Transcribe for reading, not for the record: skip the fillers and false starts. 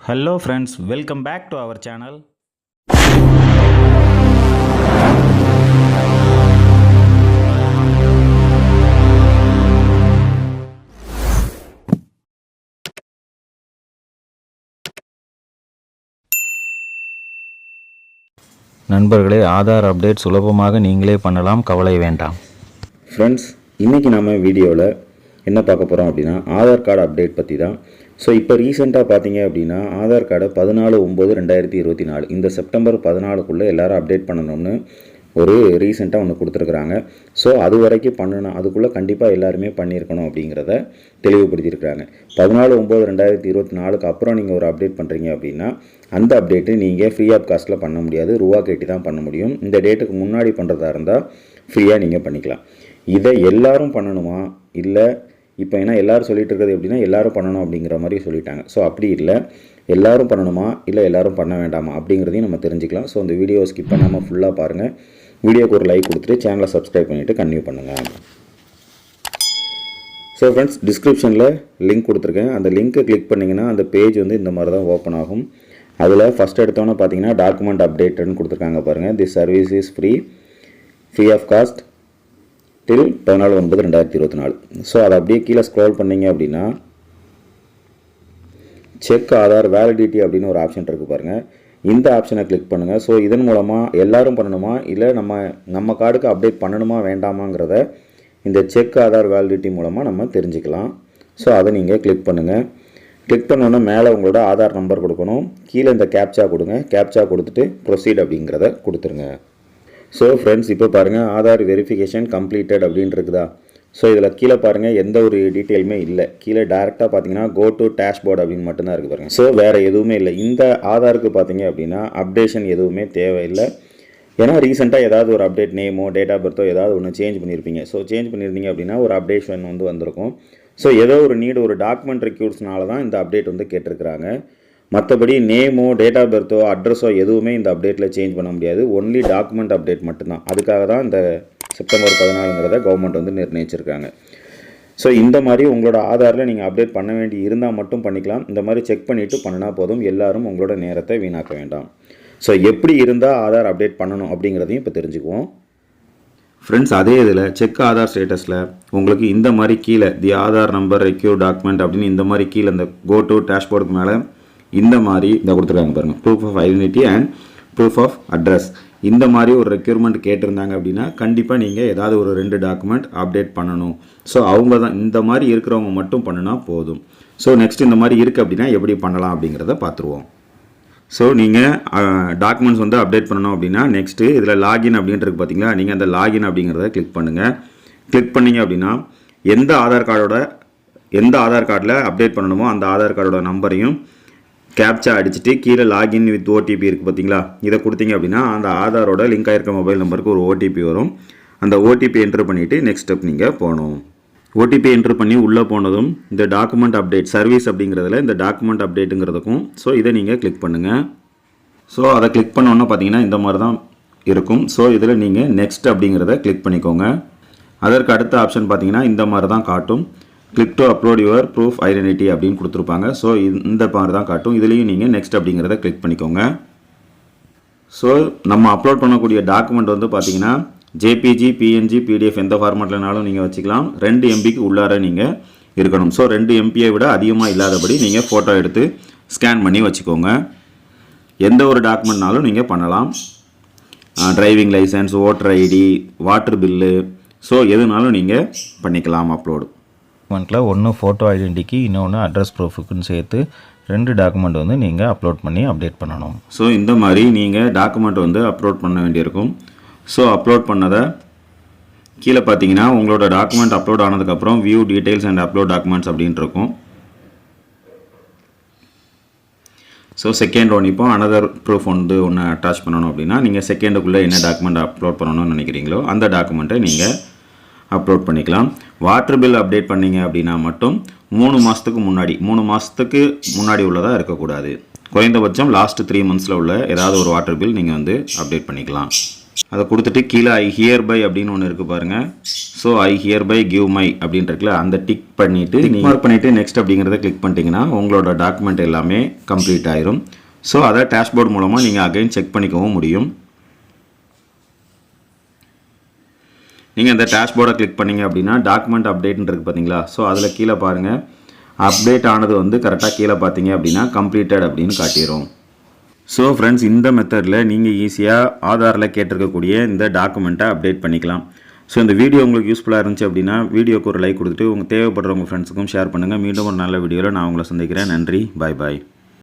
Hello friends, welcome back to our channel. நண்பர்களே, Aadhaar update சுலபமாக நீங்களே பண்ணலாம், கவலை வேண்டாம். ஃப்ரெண்ட்ஸ், இன்றைக்கி நம்ம வீடியோவில் என்ன பார்க்க போகிறோம் அப்படின்னா ஆதார் கார்டு அப்டேட் பற்றி தான். ஸோ இப்போ ரீசெண்டாக பார்த்தீங்க அப்படின்னா ஆதார் கார்டை 14/9/2024 இந்த செப்டம்பர் 14க்குள்ளே எல்லோரும் அப்டேட் பண்ணணும்னு ஒரு ரீசெண்டாக ஒன்று கொடுத்துருக்குறாங்க. ஸோ அது வரைக்கும் பண்ணணும், அதுக்குள்ளே கண்டிப்பாக எல்லாருமே பண்ணியிருக்கணும் அப்படிங்கிறத தெளிவுபடுத்தியிருக்கிறாங்க. 14/9/2024க்கு அப்புறம் நீங்கள் ஒரு அப்டேட் பண்ணுறீங்க அப்படின்னா அந்த அப்டேட்டு நீங்கள் ஃப்ரீ ஆஃப் காஸ்ட்டில் பண்ண முடியாது, ரூபா கேட்டி தான் பண்ண முடியும். இந்த டேட்டுக்கு முன்னாடி பண்ணுறதா இருந்தால் ஃப்ரீயாக நீங்கள் பண்ணிக்கலாம். இதை எல்லாரும் பண்ணணுமா இல்லை இப்போ ஏன்னா எல்லோரும் சொல்லிட்டு இருக்கிறது எப்படின்னா எல்லோரும் பண்ணணும் அப்படிங்கிற மாதிரி சொல்லிட்டாங்க. ஸோ அப்படி இல்லை, எல்லோரும் பண்ணணுமா இல்லை எல்லோரும் பண்ண வேண்டாமா அப்படிங்கிறதையும் நம்ம தெரிஞ்சுக்கலாம். ஸோ இந்த வீடியோவை ஸ்கிப் பண்ணாமல் ஃபுல்லாக பாருங்கள். வீடியோக்கு ஒரு லைக் கொடுத்துட்டு சேனலை சப்ஸ்கிரைப் பண்ணிவிட்டு கன்டினியூ பண்ணுங்கள். ஸோ ஃப்ரெண்ட்ஸ், டிஸ்கிரிப்ஷனில் லிங்க் கொடுத்துருக்கேன். அந்த லிங்க்கை கிளிக் பண்ணிங்கன்னா அந்த பேஜ் வந்து இந்த மாதிரி தான் ஓப்பன் ஆகும். அதில் ஃபஸ்ட் எடுத்தோன்னே பார்த்தீங்கன்னா டாக்குமெண்ட் அப்டேட்டட்னு கொடுத்துருக்காங்க பாருங்கள். The service is free of cost till 14/9/2024. So அதை அப்படியே கீழே ஸ்க்ரோல் பண்ணிங்க அப்படின்னா செக் ஆதார் வேலிடிட்டி அப்படின்னு ஒரு ஆப்ஷன் இருக்குது பாருங்கள். இந்த ஆப்ஷனை கிளிக் பண்ணுங்கள். ஸோ இதன் மூலமாக எல்லாரும் பண்ணணுமா இல்லை நம்ம கார்டுக்கு அப்டேட் பண்ணணுமா வேண்டாமாங்கிறத இந்த செக் ஆதார் வேலிடிட்டி மூலமாக நம்ம தெரிஞ்சுக்கலாம். ஸோ அதை நீங்கள் கிளிக் பண்ணுங்கள். கிளிக் பண்ணோன்னே மேலே உங்களோட ஆதார் நம்பர் கொடுக்கணும், கீழே இந்த கேப்சா கொடுங்க. கேப்சா கொடுத்துட்டு ப்ரொசீட் அப்படிங்கிறத கொடுத்துருங்க. ஸோ ஃப்ரெண்ட்ஸ், இப்போ பாருங்கள் ஆதார் வெரிஃபிகேஷன் கம்ப்ளீட்டட் அப்படின்னு இருக்குதா. ஸோ இதில் கீழே பாருங்கள் எந்த ஒரு டீட்டெயிலுமே இல்லை. கீழே டேரெக்டாக பார்த்தீங்கன்னா கோ டு டேஷ்போர்ட் அப்படின்னு மட்டும்தான் இருக்குது பாருங்கள். ஸோ வேறு எதுவுமே இல்லை. இந்த ஆதாருக்கு பார்த்தீங்க அப்படின்னா அப்டேஷன் எதுவுமே தேவையில்லை. ஏன்னா ரீசெண்டாக ஏதாவது ஒரு அப்டேட் நேமோ டேட் ஆஃப் பர்த்தோ ஏதாவது ஒன்று சேஞ்ச் பண்ணியிருப்பீங்க. ஸோ சேஞ்ச் பண்ணியிருந்தீங்க அப்படின்னா ஒரு அப்டேஷன் வந்து வந்திருக்கும். ஸோ ஏதோ ஒரு ஒரு டாக்குமெண்ட் ரெக்யூர்ஸ்னால தான் இந்த அப்டேட் வந்து கேட்டிருக்கிறாங்க. மற்றபடி நேமோ டேட் ஆஃப் பர்த்தோ அட்ரஸோ எதுவுமே இந்த அப்டேட்டில் சேஞ்ச் பண்ண முடியாது. ஒன்லி டாக்குமெண்ட் அப்டேட் மட்டும்தான். அதுக்காக தான் இந்த செப்டம்பர் 14ங்கிறத கவர்மெண்ட் வந்து நிர்ணயிச்சிருக்காங்க. ஸோ இந்த மாதிரி உங்களோட ஆதாரில் நீங்கள் அப்டேட் பண்ண வேண்டி இருந்தால் மட்டும் பண்ணிக்கலாம். இந்த மாதிரி செக் பண்ணிவிட்டு பண்ணினா போதும். எல்லாரும் உங்களோட நேரத்தை வீணாக்க வேண்டாம். ஸோ எப்படி இருந்தால் ஆதார் அப்டேட் பண்ணணும் அப்படிங்கிறதையும் இப்போ தெரிஞ்சுக்குவோம். ஃப்ரெண்ட்ஸ், அதே இதில் செக் ஆதார் ஸ்டேட்டஸில் உங்களுக்கு இந்த மாதிரி கீழே தி ஆதார் நம்பர் ரெக்யூர் டாக்குமெண்ட் அப்படின்னு இந்த மாதிரி கீழே இந்த கோ டு டேஷ்போர்டுக்கு மேலே இந்த மாதிரி இந்த கொடுத்துருக்காங்க பாருங்கள், proof of identity and proof of address. இந்த மாதிரி ஒரு ரெக்யூர்மெண்ட் கேட்டிருந்தாங்க அப்படின்னா கண்டிப்பாக நீங்கள் ஏதாவது ஒரு 2 டாக்குமெண்ட் அப்டேட் பண்ணணும். ஸோ அவங்க தான் இந்த மாதிரி இருக்கிறவங்க மட்டும் பண்ணினா போதும். ஸோ நெக்ஸ்ட் இந்த மாதிரி இருக்குது அப்படின்னா எப்படி பண்ணலாம் அப்படிங்கிறத பார்த்துருவோம். ஸோ நீங்கள் டாக்குமெண்ட்ஸ் வந்து அப்டேட் பண்ணணும் அப்படின்னா நெக்ஸ்ட்டு இதில் லாகின் அப்படின்றது பார்த்தீங்களா, நீங்கள் அந்த லாகின் அப்படிங்கிறத கிளிக் பண்ணுங்கள். கிளிக் பண்ணிங்க அப்படின்னா எந்த ஆதார் கார்டில் அப்டேட் பண்ணணுமோ அந்த ஆதார் கார்டோட நம்பரையும் கேப்சா அடிச்சுட்டு கீழே லாகின் வித் ஓடிபி இருக்குது பார்த்தீங்களா, இதை கொடுத்தீங்க அப்படின்னா அந்த ஆதாரோட லிங்க் ஆகிருக்க மொபைல் நம்பருக்கு ஒரு ஓடிபி வரும். அந்த ஓடிபி என்ட்ரு பண்ணிவிட்டு நெக்ஸ்ட் ஸ்டெப் நீங்கள் போகணும். ஓடிபி என்ட்ரு பண்ணி உள்ளே போனதும் இந்த டாக்குமெண்ட் அப்டேட் சர்வீஸ் அப்படிங்கிறதுல இந்த டாக்குமெண்ட் அப்டேட்டுங்கிறதுக்கும் ஸோ இதை நீங்கள் கிளிக் பண்ணுங்கள். ஸோ அதை கிளிக் பண்ணோன்னா பார்த்தீங்கன்னா இந்த மாதிரி தான் இருக்கும். ஸோ இதில் நீங்கள் நெக்ஸ்ட் அப்படிங்கிறத கிளிக் பண்ணிக்கோங்க. அதற்கு அடுத்த ஆப்ஷன் பார்த்தீங்கன்னா இந்த மாதிரி தான் காட்டும். Click to upload your proof identity அப்படின்னு கொடுத்துருப்பாங்க. ஸோ இந்த மாதிரி தான் காட்டும். இதுலேயும் நீங்கள் நெக்ஸ்ட் அப்படிங்கிறத கிளிக் பண்ணிக்கோங்க. ஸோ நம்ம அப்லோட் பண்ணக்கூடிய டாக்குமெண்ட் வந்து பார்த்தீங்கன்னா ஜேபிஜி, பிஎன்ஜி, பிடிஎஃப் எந்த ஃபார்மேட்லனாலும் நீங்கள் வச்சுக்கலாம். 2 MBக்கு உள்ளார நீங்கள் இருக்கணும். ஸோ 2 MBயை விட அதிகமாக இல்லாதபடி நீங்கள் ஃபோட்டோ எடுத்து ஸ்கேன் பண்ணி வச்சுக்கோங்க. எந்த ஒரு டாக்குமெண்ட்னாலும் நீங்கள் பண்ணலாம். Driving licence, voter ID, water bill, so எதுனாலும் நீங்கள் பண்ணிக்கலாம் அப்லோடு. டாக்குமெண்ட்டில் ஒன்று ஃபோட்டோ ஐடென்டிட்டிக்கு, இன்னொன்று அட்ரஸ் ப்ரூஃபுக்குன்னு சேர்த்து 2 டாக்குமெண்ட் வந்து நீங்கள் அப்லோட் பண்ணி அப்டேட் பண்ணணும். ஸோ இந்த மாதிரி நீங்கள் டாக்குமெண்ட் வந்து அப்லோட் பண்ண வேண்டியிருக்கும். ஸோ அப்லோட் பண்ணதை கீழே பார்த்தீங்கன்னா உங்களோட டாக்குமெண்ட் அப்லோட் ஆனதுக்கப்புறம் view details and upload documents அப்படின்ட்டு இருக்கும். ஸோ செகண்ட் ஒன் இப்போ அனதர் ப்ரூஃப் வந்து ஒன்று அட்டாச் பண்ணணும் அப்படின்னா நீங்கள் செகண்டுக்குள்ளே என்ன டாக்குமெண்ட் அப்லோட் பண்ணணும்னு நினைக்கிறீங்களோ அந்த டாக்குமெண்ட்டை நீங்கள் அப்லோட் பண்ணிக்கலாம். வாட்டர் பில் அப்டேட் பண்ணிங்க அப்படின்னா மட்டும் 3 மாதத்துக்கு முன்னாடி உள்ளதாக இருக்கக்கூடாது. குறைந்தபட்சம் லாஸ்ட் 3 மந்த்ஸில் உள்ள ஏதாவது ஒரு வாட்டர் பில் நீங்கள் வந்து அப்டேட் பண்ணிக்கலாம். அதை கொடுத்துட்டு கீழே ஐ ஹியர் பை அப்படின்னு ஒன்று இருக்குது பாருங்கள். So I hereby give my அப்படின்ட்டு இருக்குல்ல, அந்த டிக் பண்ணிவிட்டு மார்க் பண்ணிவிட்டு நெக்ஸ்ட் அப்படிங்கிறத கிளிக் பண்ணிட்டீங்கன்னா உங்களோட டாக்குமெண்ட் எல்லாமே கம்ப்ளீட் ஆயிரும். ஸோ அதை டேஷ்போர்ட் மூலமாக நீங்கள் அகைன் செக் பண்ணிக்கவும் முடியும். நீங்கள் இந்த டேஷ்போர்டை கிளிக் பண்ணிங்க அப்படின்னா டாக்குமெண்ட் அப்டேட்னு இருக்குது பார்த்தீங்களா. ஸோ அதில் கீழே பாருங்கள், அப்டேட் ஆனது வந்து கரெக்டாக கீழே பார்த்தீங்க அப்படின்னா கம்ப்ளீட்டட் அப்படின்னு காட்டிடும். ஸோ ஃப்ரெண்ட்ஸ், இந்த மெத்தடில் நீங்கள் ஈஸியாக ஆதாரில் கேட்டிருக்கக்கூடிய இந்த டாக்குமெண்ட்டை அப்டேட் பண்ணிக்கலாம். ஸோ இந்த வீடியோ உங்களுக்கு யூஸ்ஃபுல்லாக இருந்துச்சு அப்படின்னா வீடியோக்கு ஒரு லைக் கொடுத்துட்டு உங்கள் தேவைப்படுற உங்கள் ஃப்ரெண்ட்ஸுக்கும் ஷேர் பண்ணுங்கள். மீண்டும் ஒரு நல்ல வீடியோவில் நான் உங்களை சந்திக்கிறேன். நன்றி, பாய் பாய்.